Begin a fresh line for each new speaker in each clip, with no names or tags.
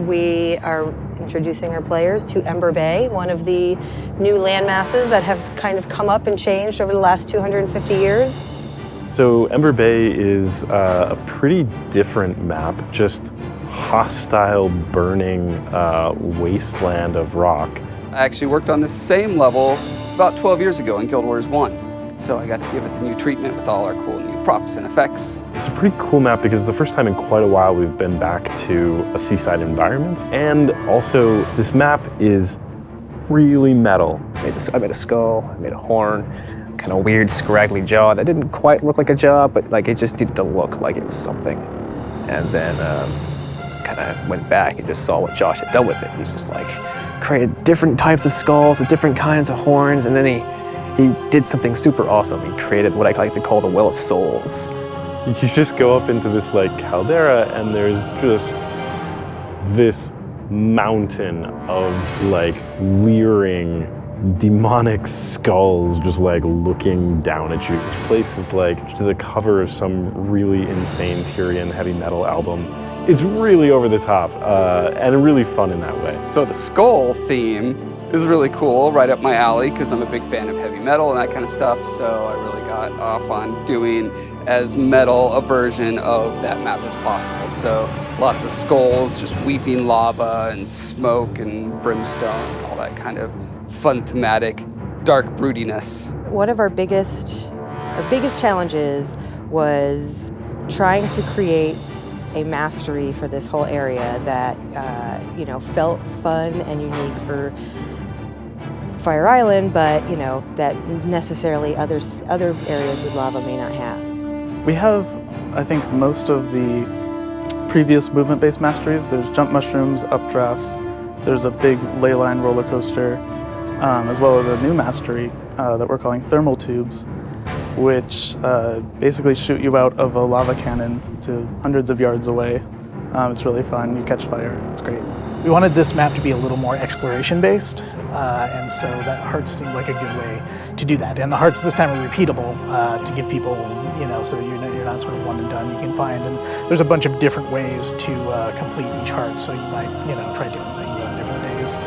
we are introducing our players to Ember Bay, one of the new land masses that have kind of come up and changed over the last 250 years.
So Ember Bay is a pretty different map, just hostile, burning wasteland of rock.
I actually worked on the same level about 12 years ago in Guild Wars 1. So I got to give it the new treatment with all our cool new props and effects.
It's a pretty cool map because the first time in quite a while we've been back to a seaside environment. And also this map is really metal.
I made a skull, I made a horn, kind of weird scraggly jaw that didn't quite look like a jaw, but like it just needed to look like it was something. And then kind of went back and just saw what Josh had done with it. He's just like created different types of skulls with different kinds of horns, and then he did something super awesome. He created what I like to call the Well of Souls.
You just go up into this like caldera and there's just this mountain of like leering demonic skulls just like looking down at you. This place is like to the cover of some really insane Tyrian heavy metal album. It's really over the top and really fun in that way.
So the skull theme is really cool, right up my alley, because I'm a big fan of heavy metal and that kind of stuff, so I really got off on doing as metal a version of that map as possible. So lots of skulls, just weeping lava and smoke and brimstone, all that kind of fun thematic dark broodiness.
One of our biggest challenges was trying to create a mastery for this whole area that felt fun and unique for Fire Island, but that necessarily other areas with lava may not have.
We have, I think, most of the previous movement-based masteries. There's jump mushrooms, updrafts. There's a big ley line roller coaster, as well as a new mastery that we're calling thermal tubes, which basically shoot you out of a lava cannon to hundreds of yards away. It's really fun. You catch fire. It's great.
We wanted this map to be a little more exploration-based, and so that hearts seemed like a good way to do that. And the hearts this time are repeatable to give people, so that you're not sort of one and done. You can find, and there's a bunch of different ways to complete each heart, so you might, try different things on different days.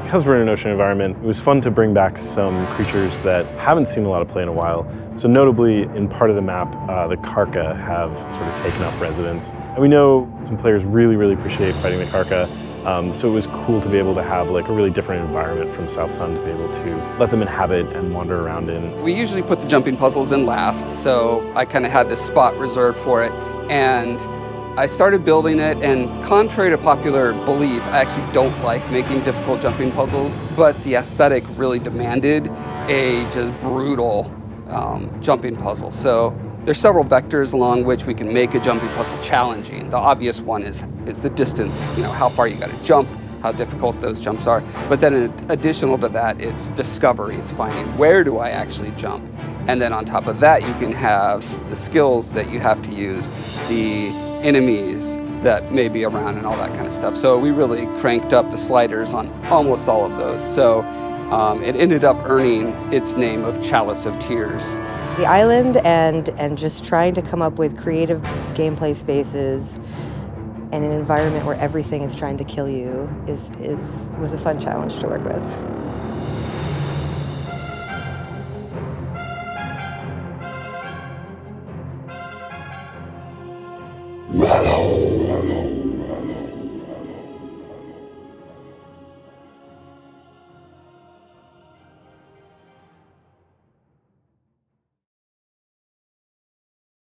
Because we're in an ocean environment, it was fun to bring back some creatures that haven't seen a lot of play in a while. So notably, in part of the map, the Karka have sort of taken up residence. And we know some players really, really appreciate fighting the Karka. So it was cool to be able to have like a really different environment from South Sun to be able to let them inhabit and wander around in.
We usually put the jumping puzzles in last, so I kind of had this spot reserved for it. And I started building it, and contrary to popular belief, I actually don't like making difficult jumping puzzles, but the aesthetic really demanded a just brutal jumping puzzle. So there's several vectors along which we can make a jumping puzzle challenging. The obvious one is the distance, how far you gotta jump, how difficult those jumps are. But then in additional to that, it's discovery. It's finding where do I actually jump. And then on top of that, you can have the skills that you have to use, the enemies that may be around and all that kind of stuff. So we really cranked up the sliders on almost all of those. So it ended up earning its name of Chalice of Tears.
The island and just trying to come up with creative gameplay spaces and an environment where everything is trying to kill you was a fun challenge to work with.
Metal.